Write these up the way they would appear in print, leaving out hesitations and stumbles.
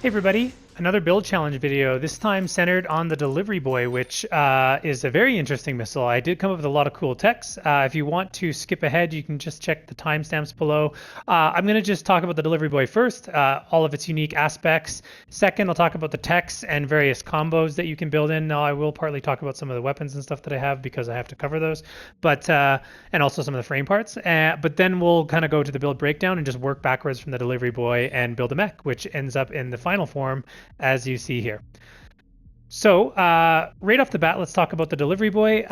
Hey everybody, another build challenge video, this time centered on the Delivery Boy, which is a very interesting missile. I did come up with a lot of cool text. If you want to skip ahead, you can just check the timestamps below. I'm going to just talk about the Delivery Boy first, all of its unique aspects. Second, I'll talk about the techs and various combos that you can build in. Now, I will partly talk about some of the weapons and stuff that I have because I have to cover those, but and also some of the frame parts. But then we'll kind of go to the build breakdown and just work backwards from the Delivery Boy and build a mech, which ends up in the final form as you see here. So right off the bat, let's talk about the Delivery Boy.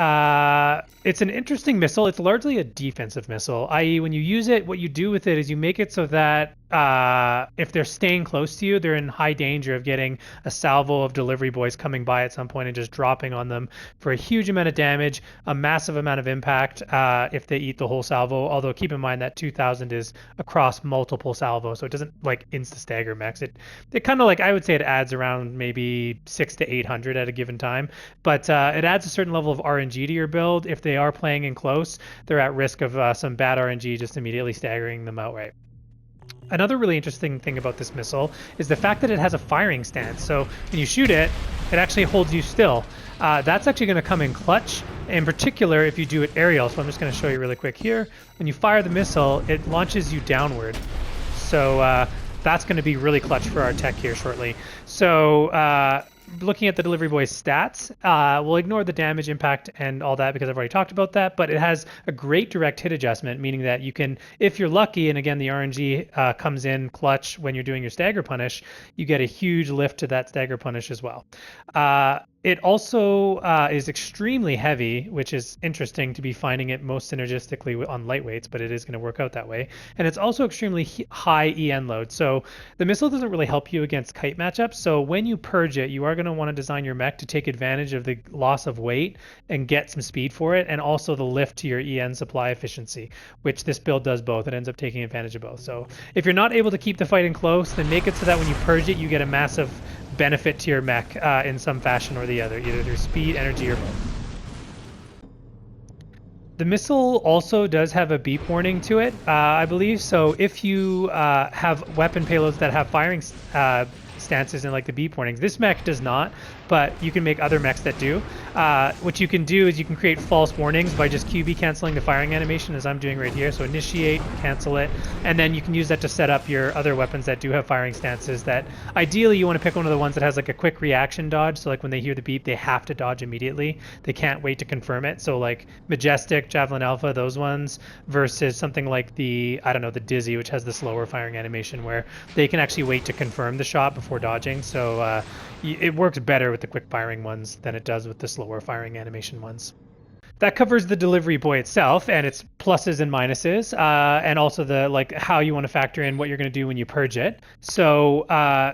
It's an interesting missile. It's largely a defensive missile, i.e. when you use it, what you do with it is you make it so that if they're staying close to you, they're in high danger of getting a salvo of Delivery Boys coming by at some point and just dropping on them for a huge amount of damage, a massive amount of impact if they eat the whole salvo. Although keep in mind that 2000 is across multiple salvos, so it doesn't like insta stagger mechs. It kind of like, I would say it adds around maybe 600 to 800 at a given time, but it adds a certain level of RNG to your build. If they are playing in close, they're at risk of some bad RNG just immediately staggering them outright. Another really interesting thing about this missile is the fact that it has a firing stance. So when you shoot it, it actually holds you still. That's actually going to come in clutch, in particular if you do it aerial. So I'm just going to show you really quick here. When you fire the missile, it launches you downward. So that's going to be really clutch for our tech here shortly. So looking at the Delivery Boy's stats, we'll ignore the damage, impact, and all that because I've already talked about that, but it has a great direct hit adjustment, meaning that you can, if you're lucky, and again, the RNG comes in clutch when you're doing your stagger punish, you get a huge lift to that stagger punish as well. It also is extremely heavy, which is interesting to be finding it most synergistically on lightweights, but it is going to work out that way. And it's also extremely high EN load. So the missile doesn't really help you against kite matchups. So when you purge it, you are going to want to design your mech to take advantage of the loss of weight and get some speed for it, and also the lift to your EN supply efficiency, which this build does both. It ends up taking advantage of both. So if you're not able to keep the fight in close, then make it so that when you purge it, you get a massive benefit to your mech in some fashion or the other, either through speed, energy, or both. The missile also does have a beep warning to it, I believe. So if you have weapon payloads that have firing stances and like the beep warnings, this mech does not, but you can make other mechs that do. What you can do is you can create false warnings by just QB canceling the firing animation, as I'm doing right here. So initiate, cancel it, and then you can use that to set up your other weapons that do have firing stances. That ideally you want to pick one of the ones that has like a quick reaction dodge, so like when they hear the beep they have to dodge immediately, they can't wait to confirm it. So like Majestic, Javelin Alpha, those ones, versus something like the, I don't know, the Dizzy, which has the slower firing animation where they can actually wait to confirm the shot before dodging. So it works better with the quick firing ones than it does with the slower firing animation ones. That covers the Delivery Boy itself and its pluses and minuses, and also the like how you want to factor in what you're going to do when you purge it. So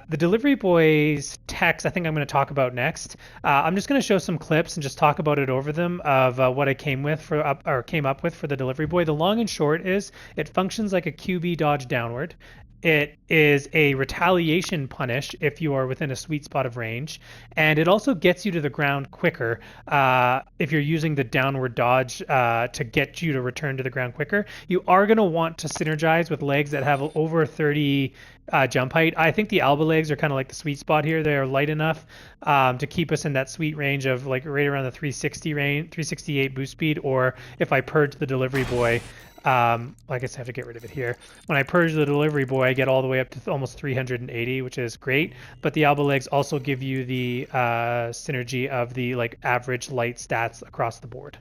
the Delivery Boy's text, I think I'm going to talk about next. I'm just going to show some clips and just talk about it over them of what I came up with for the Delivery Boy. The long and short is it functions like a QB dodge downward. It is a retaliation punish if you are within a sweet spot of range, and it also gets you to the ground quicker if you're using the downward dodge to get you to return to the ground quicker. You are going to want to synergize with legs that have over 30 jump height. I think the Alba legs are kind of like the sweet spot here. They are light enough to keep us in that sweet range of like right around the 360 range, 368 boost speed, or if I purge the Delivery Boy, I guess I have to get rid of it here. When I purge the Delivery Boy, I get all the way up to almost 380, which is great. But the Alba legs also give you the synergy of the like average light stats across the board.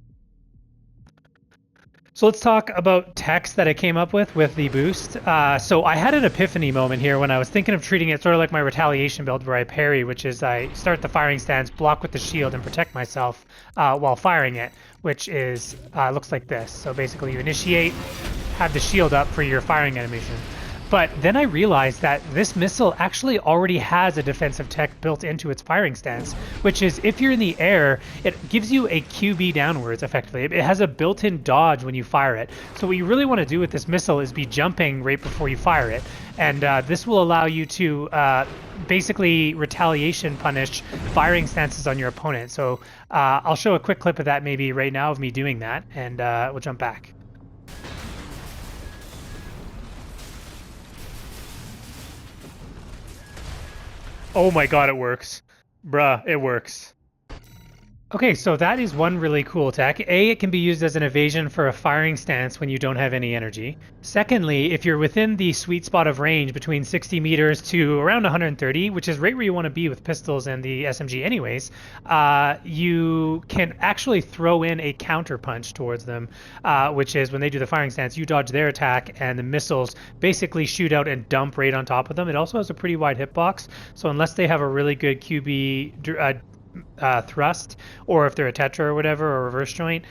So let's talk about text that I came up with the boost. So I had an epiphany moment here when I was thinking of treating it sort of like my Retaliation build where I parry, which is I start the firing stance, block with the shield, and protect myself while firing it, which is looks like this. So basically you initiate, have the shield up for your firing animation. But then I realized that this missile actually already has a defensive tech built into its firing stance, which is if you're in the air, it gives you a QB downwards effectively. It has a built-in dodge when you fire it. So what you really want to do with this missile is be jumping right before you fire it. And this will allow you to basically retaliation punish firing stances on your opponent. So I'll show a quick clip of that maybe right now of me doing that, and we'll jump back. Oh my god, it works. Bruh, it works. Okay, so that is one really cool tech. A, it can be used as an evasion for a firing stance when you don't have any energy. Secondly, if you're within the sweet spot of range between 60 meters to around 130, which is right where you want to be with pistols and the SMG anyways, you can actually throw in a counter punch towards them, which is when they do the firing stance, you dodge their attack and the missiles basically shoot out and dump right on top of them. It also has a pretty wide hitbox, so unless they have a really good QB thrust, or if they're a tetra or whatever, or reverse joint,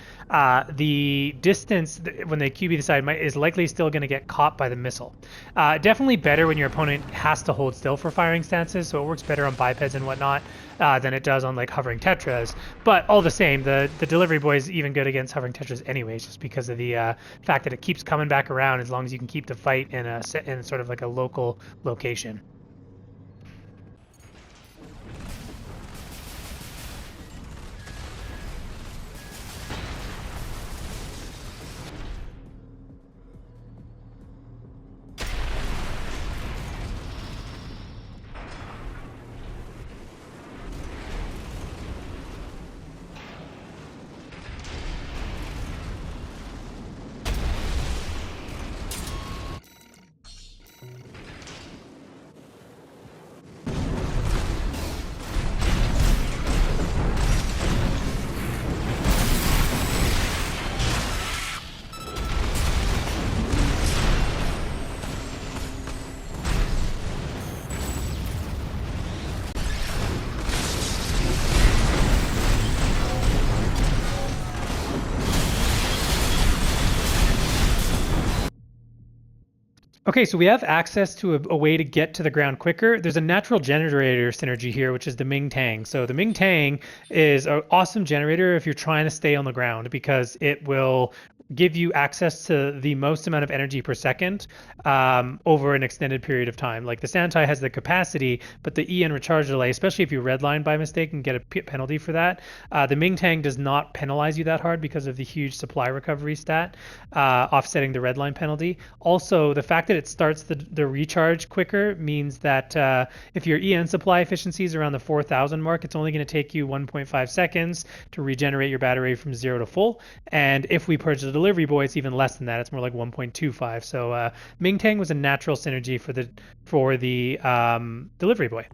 the distance when they QB the side is likely still going to get caught by the missile. Definitely better when your opponent has to hold still for firing stances, so it works better on bipeds and whatnot than it does on like hovering tetras. But all the same, the delivery boy is even good against hovering tetras anyways, just because of the fact that it keeps coming back around as long as you can keep the fight in sort of like a local location. Okay, so we have access to a way to get to the ground quicker. There's a natural generator synergy here, which is the Ming Tang. So the Ming Tang is an awesome generator if you're trying to stay on the ground, because it will give you access to the most amount of energy per second over an extended period of time. Like the Santai has the capacity, but the EN recharge delay, especially if you redline by mistake and get a penalty for that, the Ming Tang does not penalize you that hard because of the huge supply recovery stat, offsetting the redline penalty. Also, the fact that it starts the recharge quicker means that if your EN supply efficiency is around the 4,000 mark, it's only going to take you 1.5 seconds to regenerate your battery from 0 to full. And if we purge the delivery boy, it's even less than that. It's more like 1.25. So Ming Tang was a natural synergy for the delivery boy.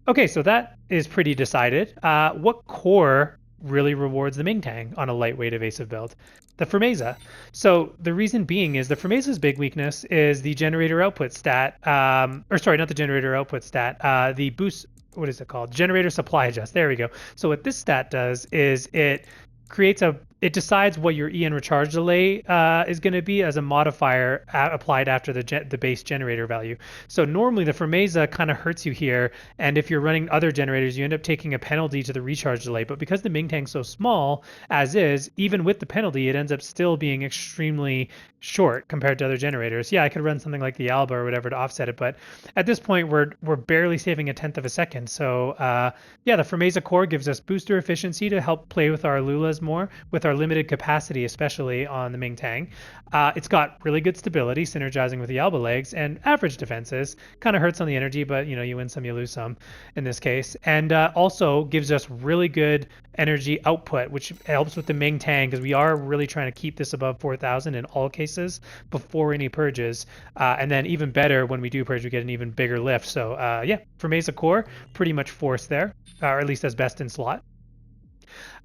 Okay, so that is pretty decided. What core really rewards the Ming Tang on a lightweight evasive build? The Firmeza. So the reason being is the Firmeza's big weakness is the generator output stat, or sorry, not the generator output stat, the boost, what is it called? Generator supply adjust. There we go. So what this stat does is it decides what your EN recharge delay is going to be as a modifier applied after the base generator value. So normally the Firmeza kind of hurts you here, and if you're running other generators, you end up taking a penalty to the recharge delay. But because the Ming Tang's so small, as is, even with the penalty, it ends up still being extremely short compared to other generators. Yeah, I could run something like the Alba or whatever to offset it, but at this point we're barely saving 1/10 of a second. So yeah, the Firmeza core gives us booster efficiency to help play with our Lulas more, with our limited capacity, especially on the Ming Tang. It's got really good stability, synergizing with the Alba legs, and average defenses. Kind of hurts on the energy, but you know, you win some, you lose some in this case. And also gives us really good energy output, which helps with the Ming Tang, because we are really trying to keep this above 4,000 in all cases before any purges. And then even better, when we do purge, we get an even bigger lift. So yeah, Firmeza core, pretty much forced there, or at least as best in slot.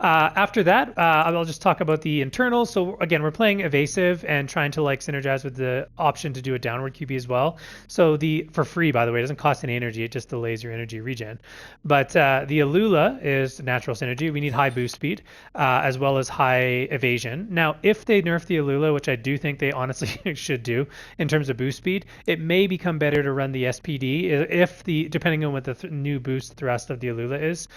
After that, I'll just talk about the internals. So again, we're playing evasive and trying to like synergize with the option to do a downward QB as well. So for free, by the way, it doesn't cost any energy. It just delays your energy regen. But the Alula is natural synergy. We need high boost speed as well as high evasion. Now, if they nerf the Alula, which I do think they honestly should do in terms of boost speed, it may become better to run the SPD depending on what the new boost thrust of the Alula is.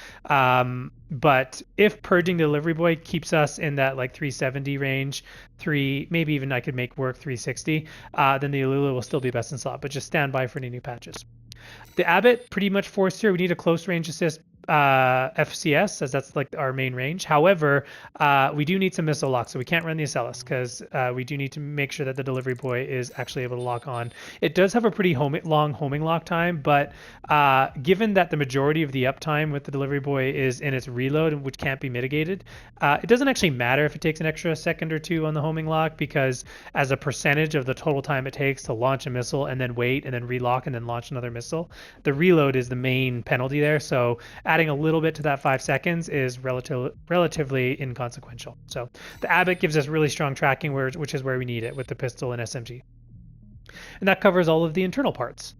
But if purging delivery boy keeps us in that like 370 range, maybe even I could make work 360, then the Alula will still be best in slot, but just stand by for any new patches. The Abbot, pretty much forced here. We need a close range assist FCS, as that's like our main range. However, we do need some missile lock, so we can't run the Acellus because we do need to make sure that the delivery boy is actually able to lock on. It does have a pretty long homing lock time, but given that the majority of the uptime with the delivery boy is in its reload, which can't be mitigated, it doesn't actually matter if it takes an extra second or two on the homing lock, because as a percentage of the total time it takes to launch a missile and then wait and then relock and then launch another missile, the reload is the main penalty there. So adding a little bit to that 5 seconds is relatively inconsequential. So the Abbott gives us really strong tracking, which is where we need it with the pistol and SMG. And that covers all of the internal parts.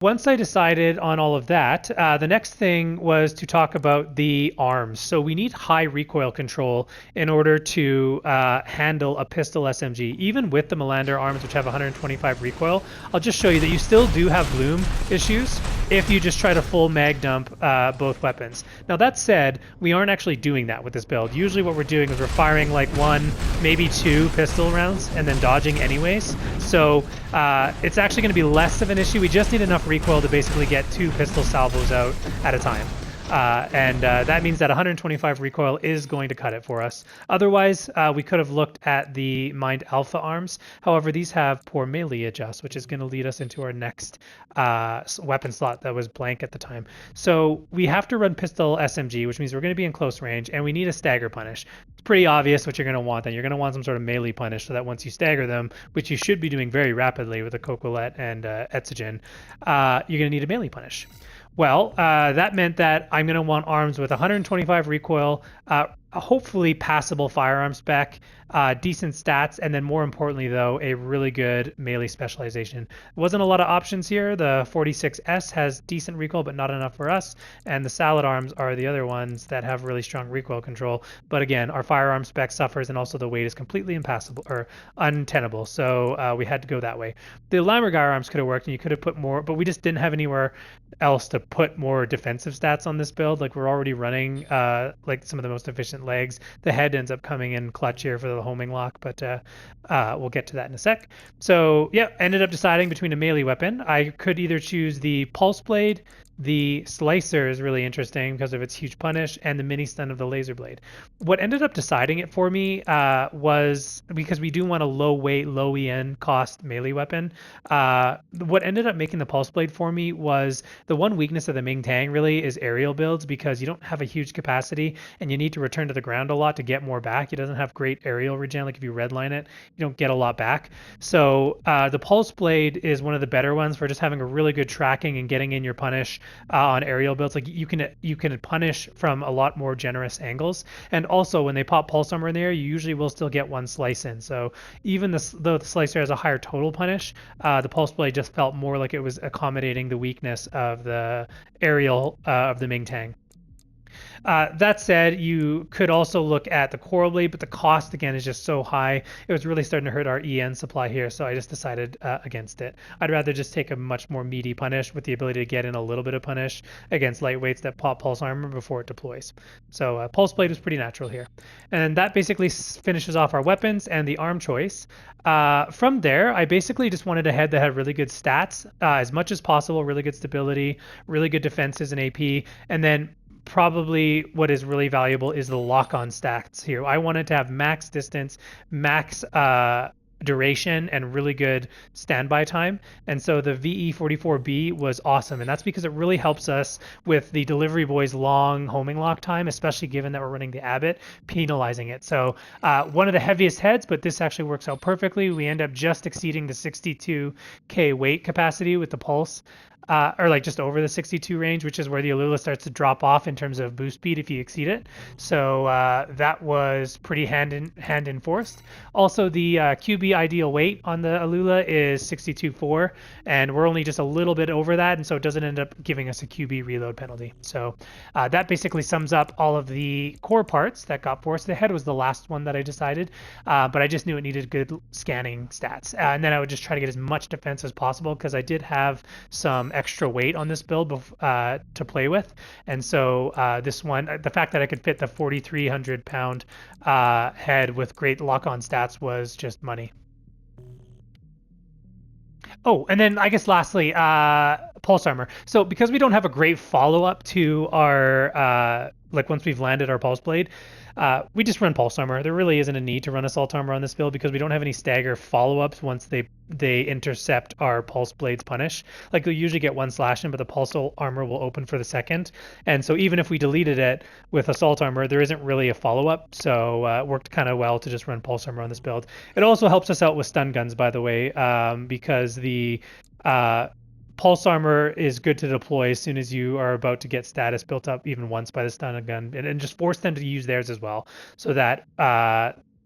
Once I decided on all of that, the next thing was to talk about the arms. So we need high recoil control in order to handle a pistol SMG. Even with the Melander arms, which have 125 recoil, I'll just show you that you still do have bloom issues if you just try to full mag dump both weapons. Now that said, we aren't actually doing that with this build. Usually what we're doing is we're firing like 1, maybe 2 pistol rounds and then dodging anyways. So it's actually going to be less of an issue. We just need enough recoil to basically get 2 pistol salvos out at a time. That means that 125 recoil is going to cut it for us. Otherwise, we could have looked at the Mind Alpha arms. However, these have poor melee adjust, which is going to lead us into our next weapon slot that was blank at the time. So we have to run pistol SMG, which means we're going to be in close range, and we need a stagger punish. It's pretty obvious what you're going to want then. You're going to want some sort of melee punish so that once you stagger them, which you should be doing very rapidly with a Coquelette and Etsi, you're going to need a melee punish. Well, that meant that I'm going to want arms with 125 recoil, hopefully passable firearm spec, decent stats, and then more importantly, though, a really good melee specialization. There wasn't a lot of options here. The 46S has decent recoil, but not enough for us, and the Salad arms are the other ones that have really strong recoil control. But again, our firearm spec suffers, and also the weight is completely impassable or untenable, so we had to go that way. The Lammergeier arms could have worked, and you could have put more, but we just didn't have anywhere else to put more defensive stats on this build. Like, we're already running like some of the most efficient legs. The head ends up coming in clutch here for the homing lock, but we'll get to that in a sec. So yeah, ended up deciding between a melee weapon. I could either choose the Pulse Blade. The Slicer is really interesting because of its huge punish, and the mini stun of the Laser Blade. What ended up deciding it for me was, because we do want a low weight, low EN cost melee weapon, what ended up making the Pulse Blade for me was the one weakness of the Ming Tang really is aerial builds, because you don't have a huge capacity and you need to return to the ground a lot to get more back. It doesn't have great aerial regen. Like if you redline it, you don't get a lot back. So the Pulse Blade is one of the better ones for just having a really good tracking and getting in your punish on aerial builds. Like you can punish from a lot more generous angles, and also when they pop pulse armor in there, you usually will still get one slice in. So even though the Slicer has a higher total punish, the Pulse Blade just felt more like it was accommodating the weakness of the aerial of the Ming Tang. That said, you could also look at the Coral Blade, but the cost again is just so high. It was really starting to hurt our EN supply here, so I just decided against it. I'd rather just take a much more meaty punish with the ability to get in a little bit of punish against lightweights that pop pulse armor before it deploys. So Pulse Blade was pretty natural here. And that basically finishes off our weapons and the arm choice. From there, I basically just wanted a head that had really good stats, as much as possible, really good stability, really good defenses and AP, and then probably what is really valuable is the lock-on stats here. I wanted to have max distance, max duration, and really good standby time. And so the VE44B was awesome. And that's because it really helps us with the delivery boy's long homing lock time, especially given that we're running the Abbott, penalizing it. So one of the heaviest heads, but this actually works out perfectly. We end up just exceeding the 62K weight capacity with the Pulse. Or like just over the 62 range, which is where the Alula starts to drop off in terms of boost speed if you exceed it. So that was pretty hand enforced. Also, the QB ideal weight on the Alula is 62.4, and we're only just a little bit over that, and so it doesn't end up giving us a QB reload penalty. So that basically sums up all of the core parts that got forced. The head was the last one that I decided, but I just knew it needed good scanning stats. And then I would just try to get as much defense as possible, because I did have some extra weight on this build to play with, and so this one, the fact that I could fit the 4,300 pound head with great lock-on stats was just money. Oh, and then I guess lastly, pulse armor. So because we don't have a great follow-up to our like once we've landed our pulse blade, we just run pulse armor. There really isn't a need to run assault armor on this build because we don't have any stagger follow-ups once they intercept our pulse blade's punish. Like you'll usually get one slash in, but the pulse armor will open for the second. And so even if we deleted it with assault armor, there isn't really a follow-up. So it worked kind of well to just run pulse armor on this build. It also helps us out with stun guns, by the way, because the pulse armor is good to deploy as soon as you are about to get status built up even once by the stun gun, and just force them to use theirs as well, so that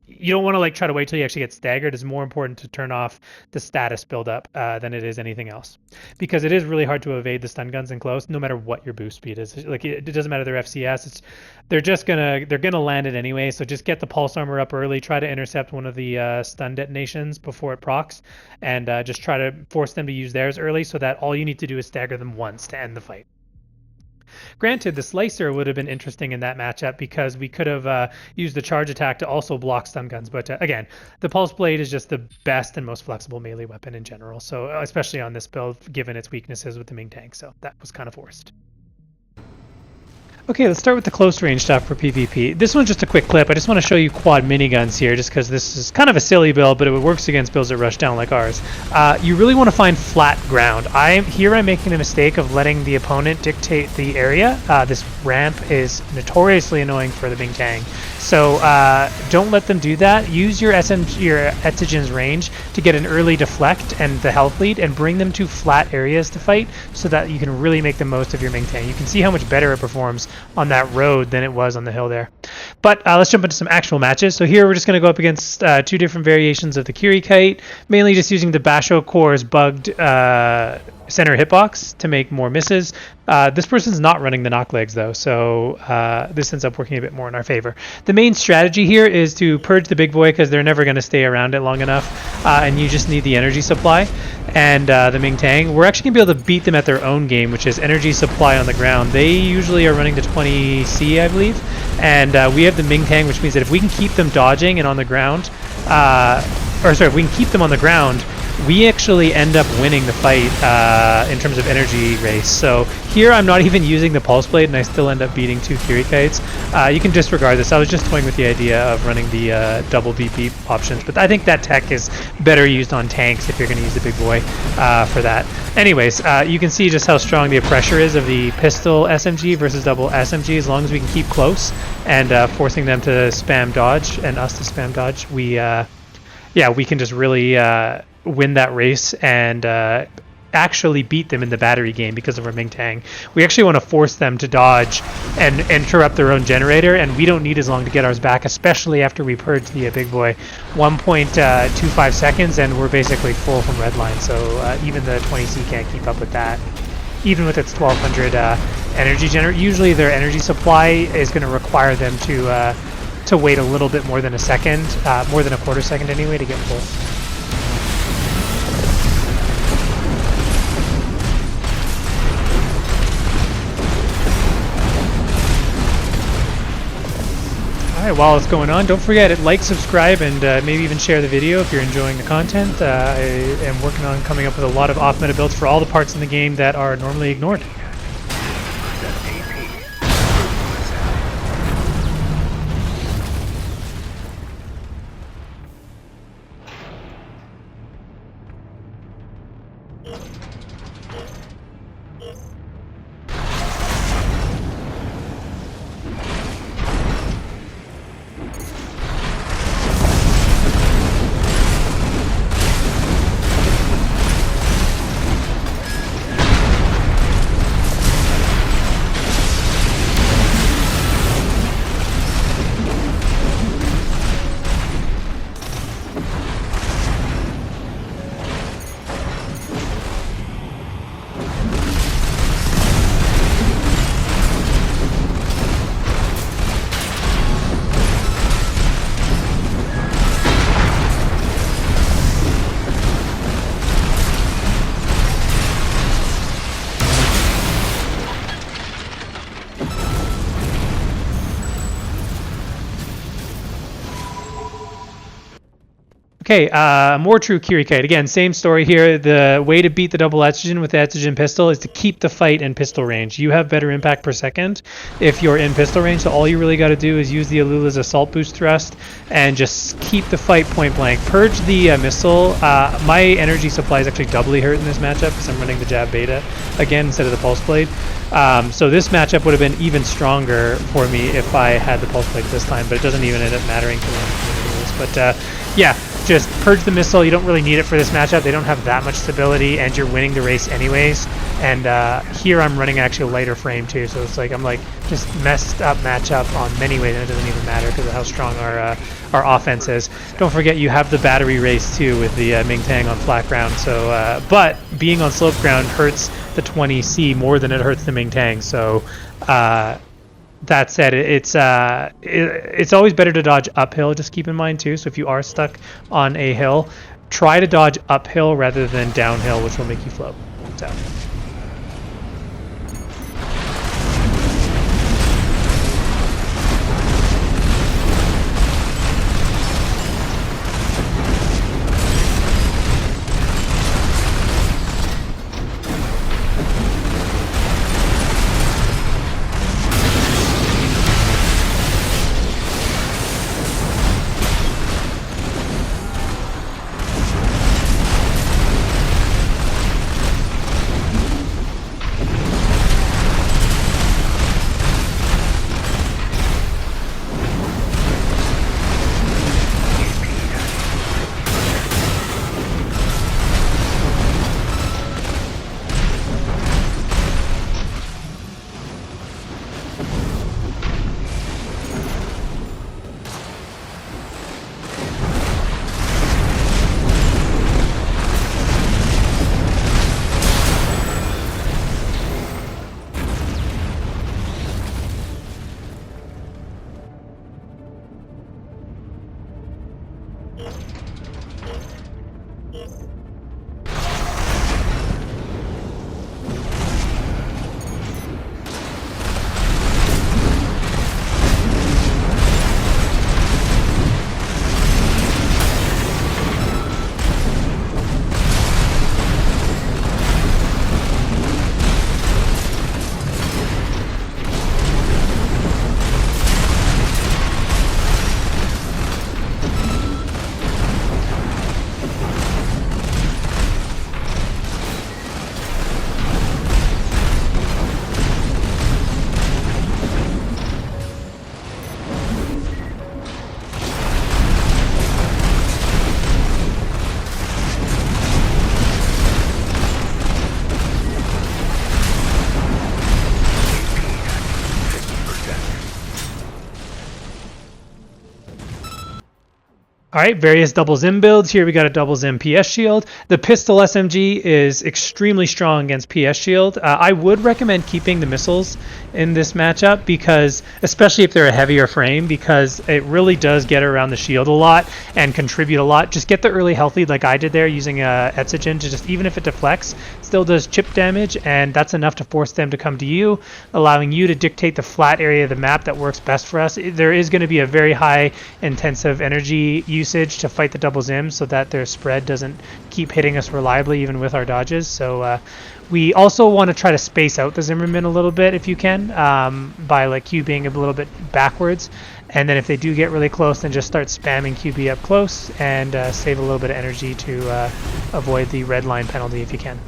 you don't want to like try to wait till you actually get staggered. It's more important to turn off the status buildup than it is anything else, because it is really hard to evade the stun guns in close, no matter what your boost speed is. Like it doesn't matter their FCS. They're gonna land it anyway. So just get the pulse armor up early. Try to intercept one of the stun detonations before it procs, and just try to force them to use theirs early, so that all you need to do is stagger them once to end the fight. Granted, the Slicer would have been interesting in that matchup because we could have used the charge attack to also block stun guns. But again, the Pulse Blade is just the best and most flexible melee weapon in general. So especially on this build, given its weaknesses with the Ming tank. So that was kind of forced. Okay, let's start with the close range stuff for PvP. This one's just a quick clip. I just want to show you quad miniguns here, just because this is kind of a silly build, but it works against builds that rush down like ours. You really want to find flat ground. I'm making the mistake of letting the opponent dictate the area. This ramp is notoriously annoying for the Ming Tang, so don't let them do that. Use your Etzigen's range to get an early deflect and the health lead, and bring them to flat areas to fight, so that you can really make the most of your Ming Tang. You can see how much better it performs on that road than it was on the hill there. But let's jump into some actual matches. So here we're just going to go up against two different variations of the Curie Kite, mainly just using the Basho Core's bugged center hitbox to make more misses. This person's not running the knock legs though, so this ends up working a bit more in our favor. The main strategy here is to purge the big boy, because they're never going to stay around it long enough, and you just need the energy supply. And the Ming Tang, we're actually going to be able to beat them at their own game, which is energy supply on the ground. They usually are running to 20C, I believe, and we have the Ming Tang, which means that if we can keep them dodging and on the ground, if we can keep them on the ground, we actually end up winning the fight in terms of energy race. So here I'm not even using the Pulse Blade, and I still end up beating two Curie Kites. You can disregard this. I was just toying with the idea of running the double beep beep options, but I think that tech is better used on tanks if you're going to use the big boy for that. Anyways, you can see just how strong the pressure is of the pistol SMG versus double SMG. As long as we can keep close and forcing them to spam dodge and us to spam dodge, we can just really win that race and actually beat them in the battery game because of our Ming Tang. We actually want to force them to dodge and interrupt their own generator, and we don't need as long to get ours back, especially after we purge the big boy. 1.25 seconds and we're basically full from redline, so even the 20C can't keep up with that. Even with its 1200 energy generator, usually their energy supply is going to require them to wait a little bit more than a second, more than a quarter second anyway, to get full. Alright, while it's going on, don't forget to like, subscribe, and maybe even share the video if you're enjoying the content. I am working on coming up with a lot of off-meta builds for all the parts in the game that are normally ignored. Okay, more true Curie Kite. Again, same story here. The way to beat the double Etsi with the Etsi pistol is to keep the fight in pistol range. You have better impact per second if you're in pistol range, so all you really got to do is use the Alula's assault boost thrust and just keep the fight point blank. Purge the missile. My energy supply is actually doubly hurt in this matchup because I'm running the jab beta again instead of the pulse blade. So this matchup would have been even stronger for me if I had the pulse blade this time, but it doesn't even end up mattering to me. But yeah, just purge the missile. You don't really need it for this matchup. They don't have that much stability, and you're winning the race anyways. And here I'm running actually a lighter frame too, so it's like I'm like just messed up matchup on many ways, and it doesn't even matter because of how strong our offense is. Don't forget you have the battery race too with the Ming Tang on flat ground. So, but being on slope ground hurts the 20C more than it hurts the Ming Tang. So. That said, it's always better to dodge uphill, just keep in mind too. So if you are stuck on a hill, try to dodge uphill rather than downhill, which will make you float. So. All right, various double Zimm builds. Here we got a double Zimm PS shield. The pistol SMG is extremely strong against PS shield. I would recommend keeping the missiles in this matchup because, especially if they're a heavier frame, because it really does get around the shield a lot and contribute a lot. Just get the early health lead like I did there using Etsi to just, even if it deflects, still does chip damage, and that's enough to force them to come to you, allowing you to dictate the flat area of the map that works best for us. There is going to be a very high intensive energy usage to fight the double Zimm so that their spread doesn't keep hitting us reliably even with our dodges. So we also want to try to space out the Zimmerman a little bit if you can, by like QBing a little bit backwards, and then if they do get really close, then just start spamming QB up close and save a little bit of energy to avoid the red line penalty if you can.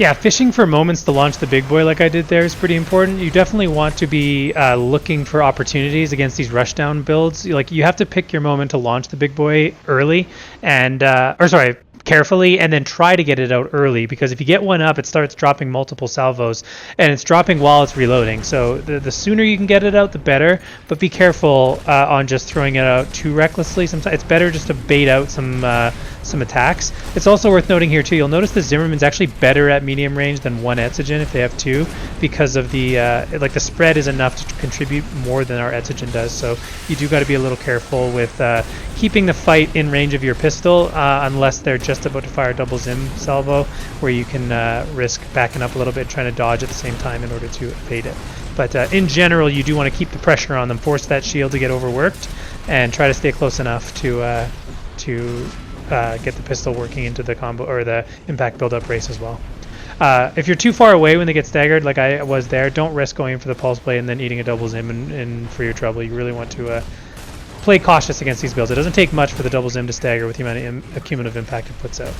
Yeah, fishing for moments to launch the big boy like I did there is pretty important. You definitely want to be looking for opportunities against these rushdown builds. Like, you have to pick your moment to launch the big boy early, and carefully and then try to get it out early, because if you get one up, it starts dropping multiple salvos, and it's dropping while it's reloading. So the sooner you can get it out, the better, but be careful on just throwing it out too recklessly. Sometimes it's better just to bait out some attacks. It's also worth noting here too, you'll notice the Zimmerman's actually better at medium range than one Etzigen if they have two, because of the like the spread is enough to contribute more than our Etzigen does. So you do got to be a little careful with keeping the fight in range of your pistol, unless they're just about to fire a double Zimm salvo, where you can risk backing up a little bit, trying to dodge at the same time in order to evade it. But in general, you do want to keep the pressure on them, force that shield to get overworked, and try to stay close enough to get the pistol working into the combo or the impact build-up race as well. If you're too far away when they get staggered, like I was there, don't risk going for the pulse play and then eating a double Zimm and for your trouble. You really want to play cautious against these builds. It doesn't take much for the double Zimm to stagger with the amount of cumulative impact it puts out.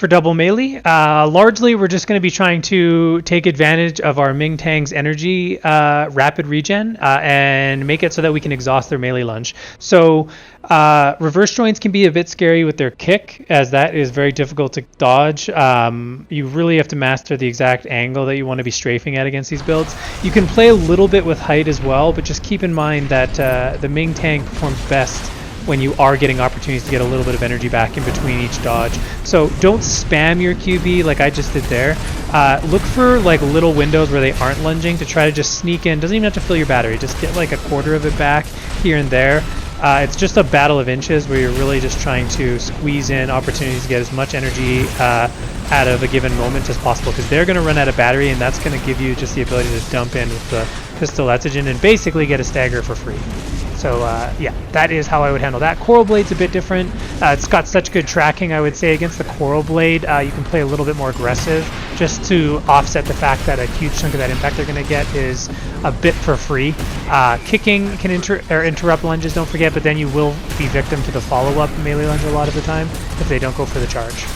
For double melee, largely we're just going to be trying to take advantage of our Ming Tang's energy rapid regen and make it so that we can exhaust their melee lunge. So reverse joints can be a bit scary with their kick, as that is very difficult to dodge. You really have to master the exact angle that you want to be strafing at against these builds. You can play a little bit with height as well, but just keep in mind that the Ming Tang performs best when you are getting opportunities to get a little bit of energy back in between each dodge. So don't spam your QB like I just did there. Look for like little windows where they aren't lunging to try to just sneak in. Doesn't even have to fill your battery. Just get like a quarter of it back here and there. It's just a battle of inches where you're really just trying to squeeze in opportunities to get as much energy out of a given moment as possible, because they're going to run out of battery, and that's going to give you just the ability to dump in with the pistol Etsi and basically get a stagger for free. So yeah, that is how I would handle that. Coral Blade's a bit different. It's got such good tracking, I would say. Against the Coral Blade, you can play a little bit more aggressive just to offset the fact that a huge chunk of that impact they're going to get is a bit for free. Kicking can interrupt lunges, don't forget, but then you will be victim to the follow-up melee lunge a lot of the time if they don't go for the charge.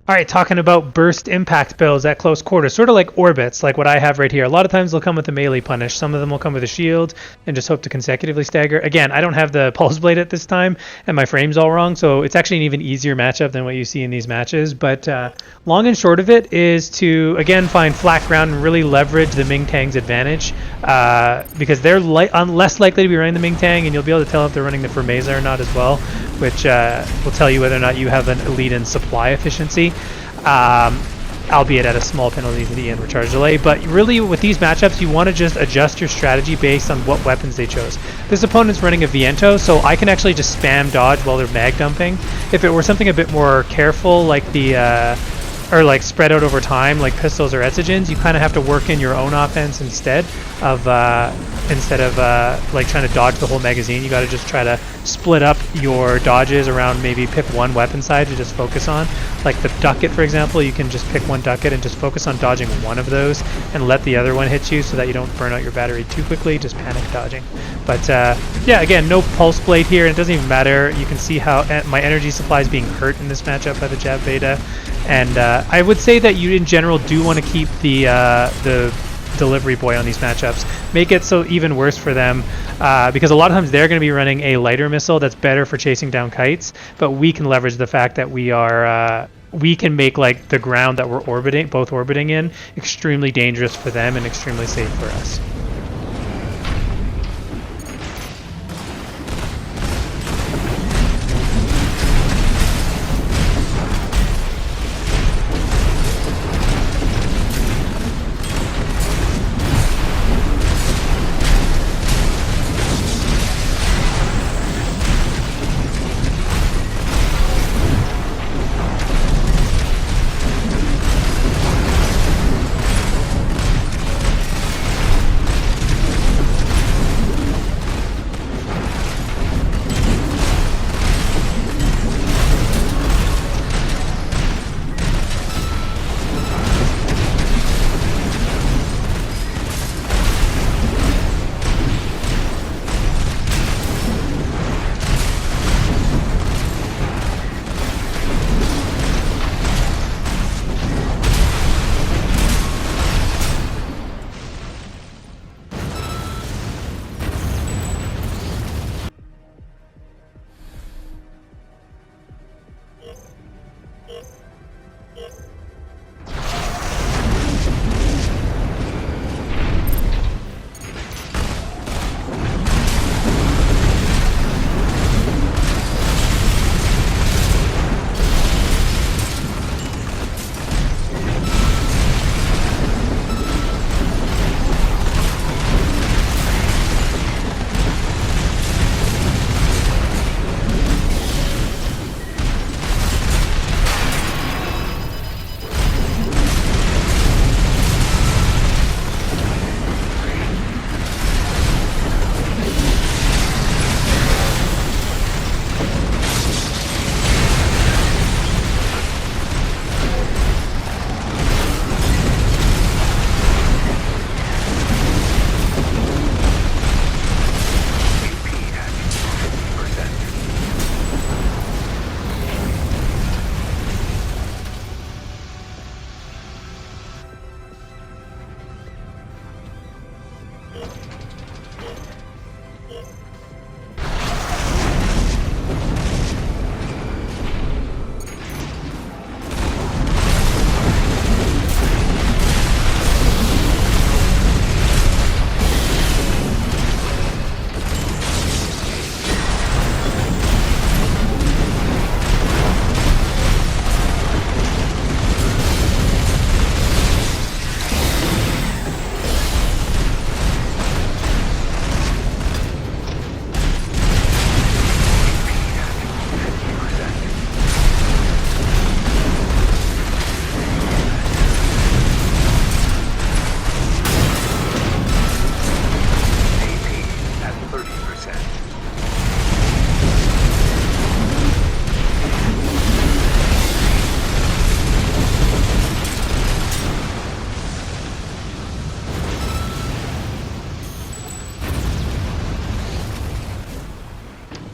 All right, talking about burst impact builds at close quarters, sort of like orbits, like what I have right here. A lot of times they'll come with a melee punish. Some of them will come with a shield and just hope to consecutively stagger. Again, I don't have the pulse blade at this time, and my frame's all wrong, so it's actually an even easier matchup than what you see in these matches. But long and short of it is to, again, find flat ground and really leverage the Ming Tang's advantage, because they're less likely to be running the Ming Tang, and you'll be able to tell if they're running the Fermeza or not as well, which will tell you whether or not you have an elite in supply efficiency. Albeit at a small penalty to the end recharge delay. But really with these matchups, you want to just adjust your strategy based on what weapons they chose. This opponent's running a Viento, so I can actually just spam dodge while they're mag dumping. If it were something a bit more careful, like the or like spread out over time, like pistols or Etzigens, you kind of have to work in your own offense instead of like trying to dodge the whole magazine. You got to just try to split up your dodges around, maybe pick one weapon side to just focus on. Like the ducket, for example, you can just pick one ducket and just focus on dodging one of those and let the other one hit you so that you don't burn out your battery too quickly, just panic dodging. But yeah, again, no pulse blade here, and it doesn't even matter. You can see how my energy supply is being hurt in this matchup by the jab beta. And I would say that you in general do want to keep the delivery boy on these matchups. Make it so even worse for them, because a lot of times they're going to be running a lighter missile that's better for chasing down kites, but we can leverage the fact that we can make like the ground that we're both orbiting in extremely dangerous for them and extremely safe for us.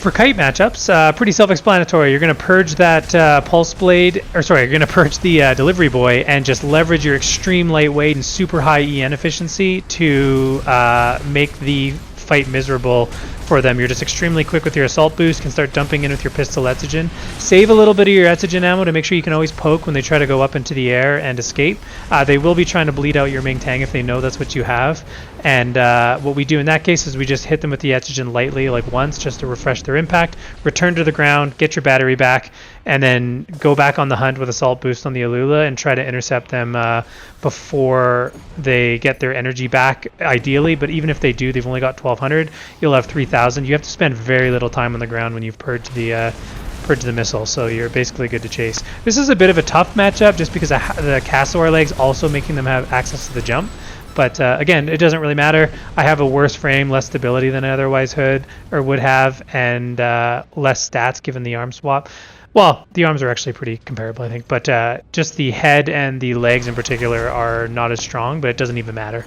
For kite matchups, pretty self-explanatory. You're going to purge that pulse blade, or sorry, you're going to purge the delivery boy and just leverage your extreme lightweight and super high EN efficiency to make the fight miserable for them. You're just extremely quick with your assault boost, can start dumping in with your pistol Etzigen. Save a little bit of your Etzigen ammo to make sure you can always poke when they try to go up into the air and escape. They will be trying to bleed out your main tang if they know that's what you have. And what we do in that case is we just hit them with the Etzigen lightly, like once, just to refresh their impact, return to the ground, get your battery back, and then go back on the hunt with assault boost on the Alula and try to intercept them before they get their energy back, ideally. But even if they do, they've only got 1,200. You'll have 3,000. You have to spend very little time on the ground when you've purged the missile, so you're basically good to chase. This is a bit of a tough matchup just because the Castor legs also making them have access to the jump. But again, it doesn't really matter. I have a worse frame, less stability than I otherwise would have, and less stats given the arm swap. Well, the arms are actually pretty comparable, I think, but just the head and the legs in particular are not as strong, but it doesn't even matter.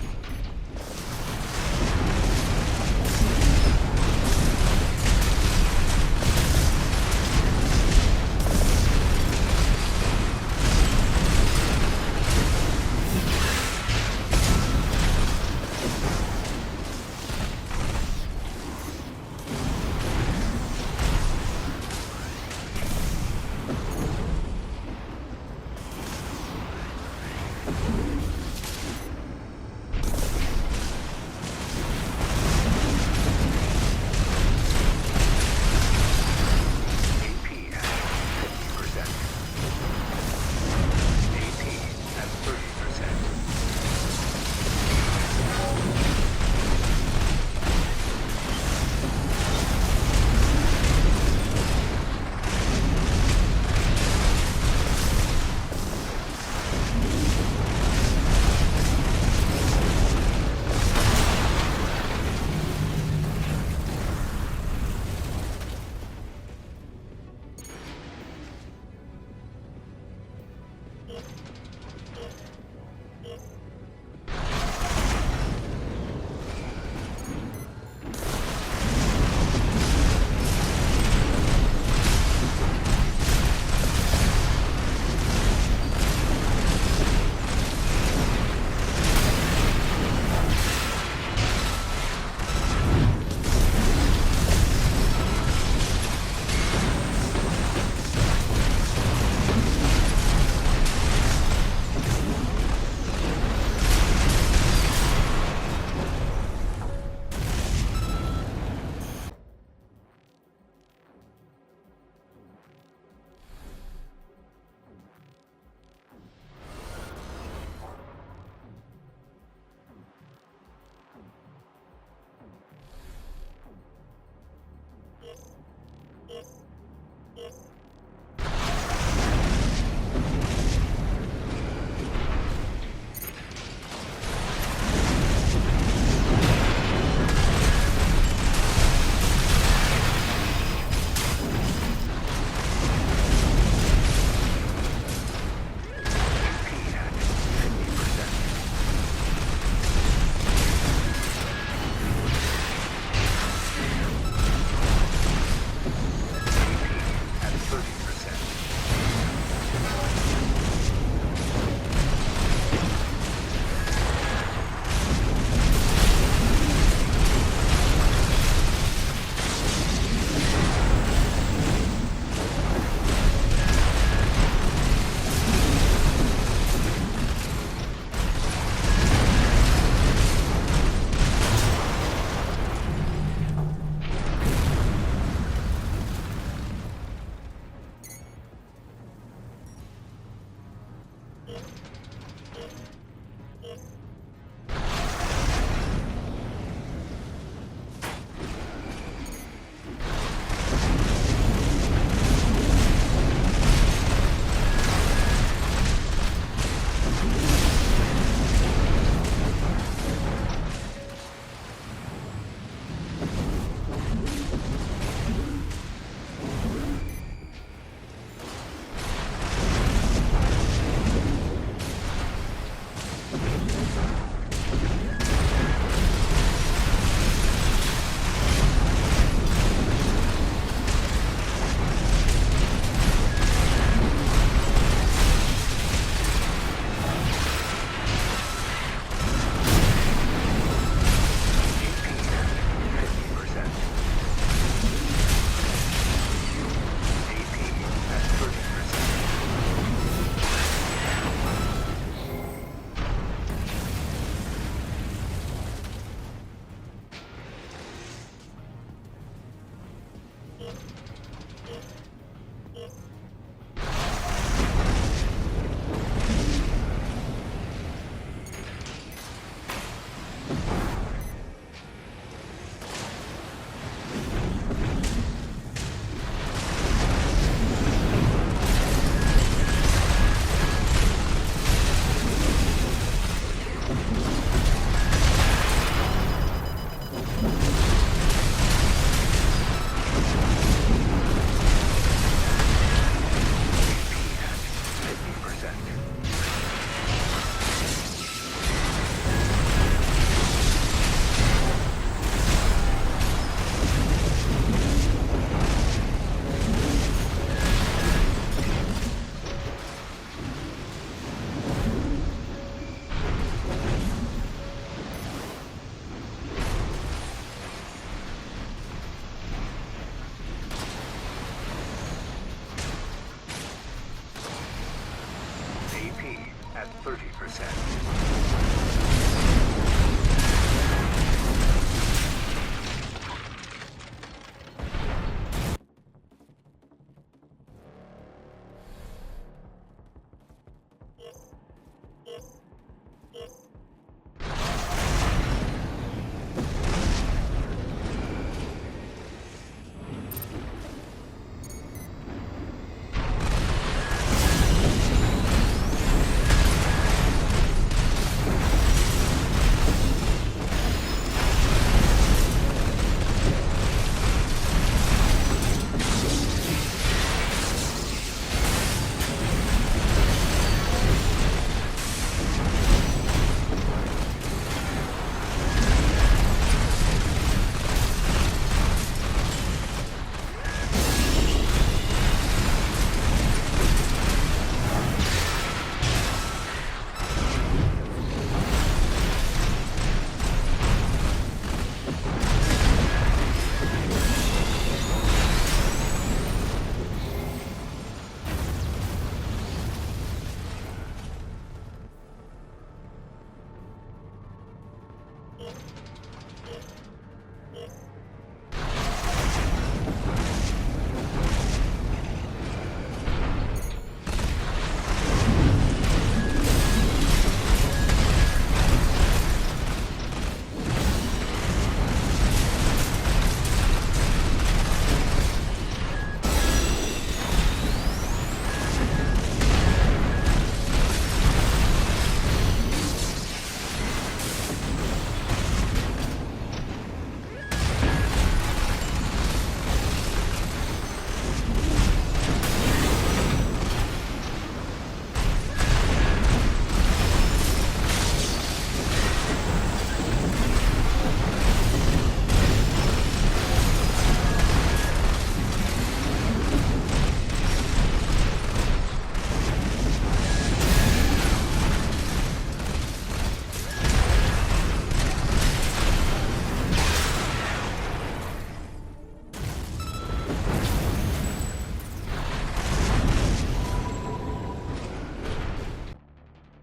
At 30%.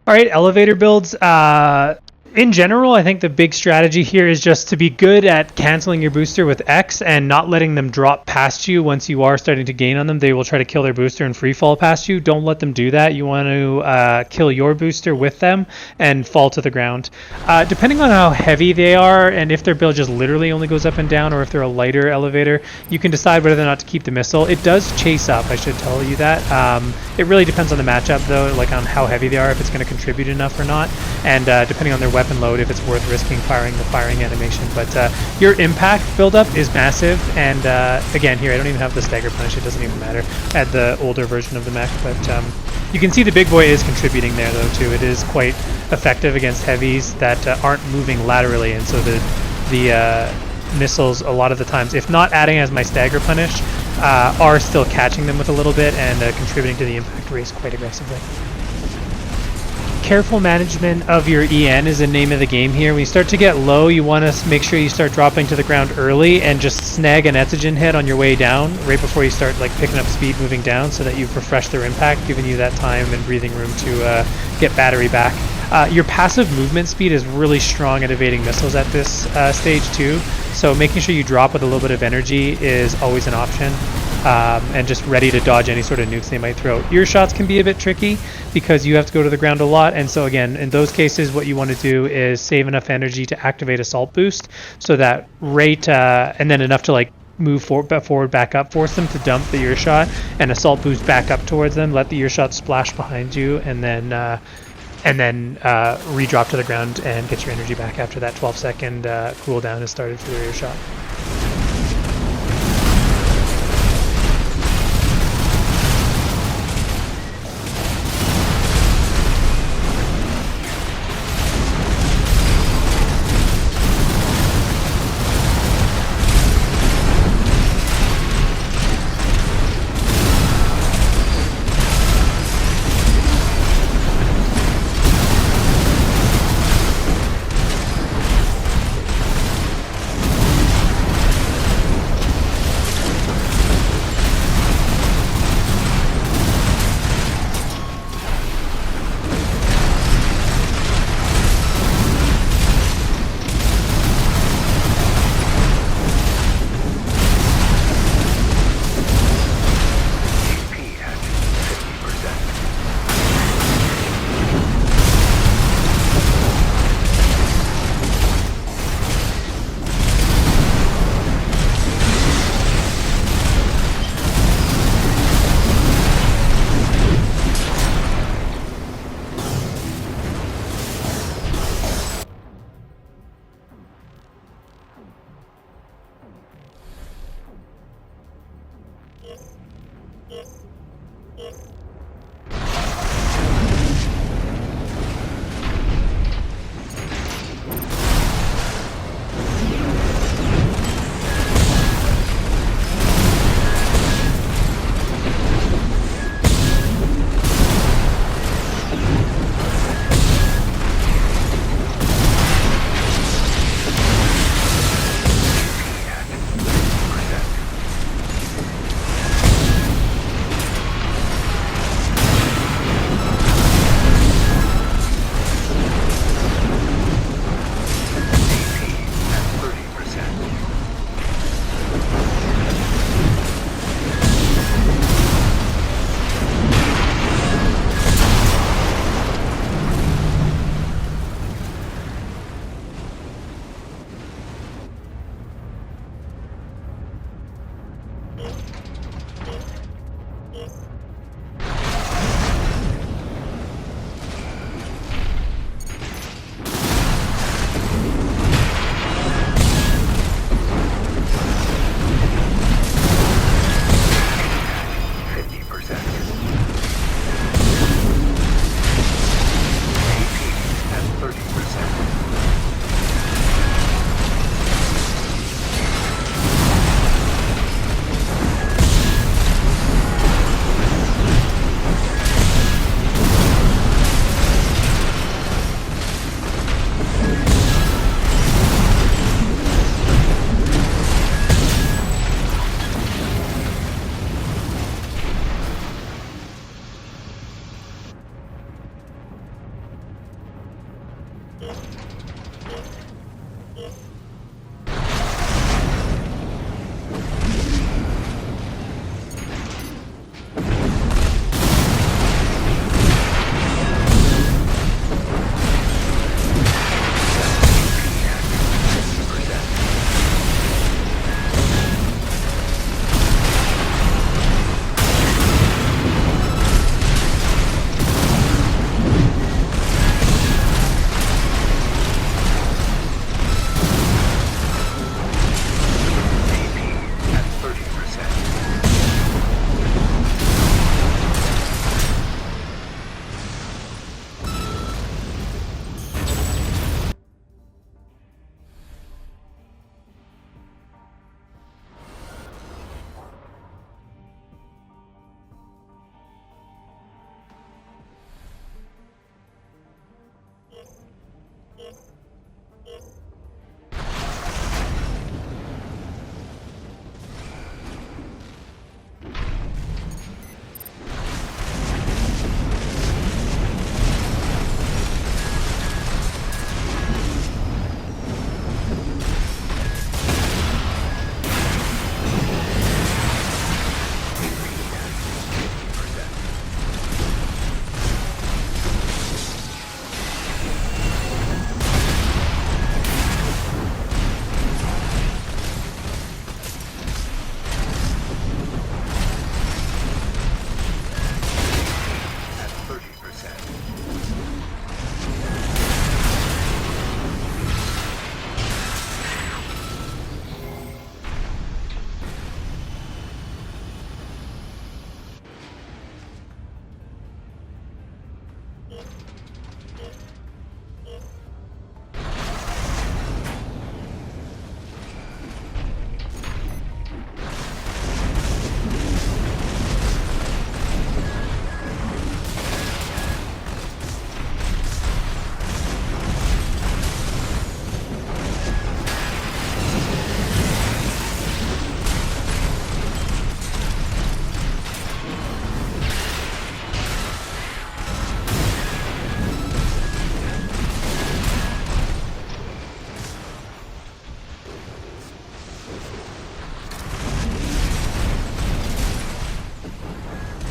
All right, elevator builds. In general, I think the big strategy here is just to be good at canceling your booster with X and not letting them drop past you. Once you are starting to gain on them, they will try to kill their booster and free fall past you. Don't let them do that. You want to kill your booster with them and fall to the ground. Depending on how heavy they are and if their build just literally only goes up and down, or if they're a lighter elevator, you can decide whether or not to keep the missile. It does chase up, I should tell you that. It really depends on the matchup though, like on how heavy they are, if it's going to contribute enough or not, and depending on their weapon load, if it's worth risking firing the firing animation. But your impact buildup is massive, and again, here I don't even have the stagger punish, it doesn't even matter. I had the older version of the mech, but you can see the big boy is contributing there though too. It is quite effective against heavies that aren't moving laterally, and so the missiles a lot of the times, if not adding as my stagger punish, are still catching them with a little bit and contributing to the impact race quite aggressively. Careful management of your EN is the name of the game here. When you start to get low, you want to make sure you start dropping to the ground early and just snag an Etsi hit on your way down right before you start like picking up speed moving down, so that you've refreshed their impact, giving you that time and breathing room to get battery back. Your passive movement speed is really strong at evading missiles at this stage too, so making sure you drop with a little bit of energy is always an option. And just ready to dodge any sort of nukes they might throw. Ear shots can be a bit tricky because you have to go to the ground a lot, and so again, in those cases, what you want to do is save enough energy to activate Assault Boost, so that rate, and then enough to like move forward, back up, force them to dump the ear shot, and Assault Boost back up towards them, let the ear shot splash behind you, and then and then re-drop to the ground and get your energy back after that 12-second cooldown has started for the rear shot.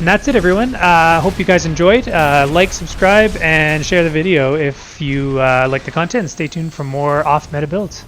And that's it, everyone. Hope you guys enjoyed. Like, subscribe, and share the video if you like the content. Stay tuned for more off-meta builds.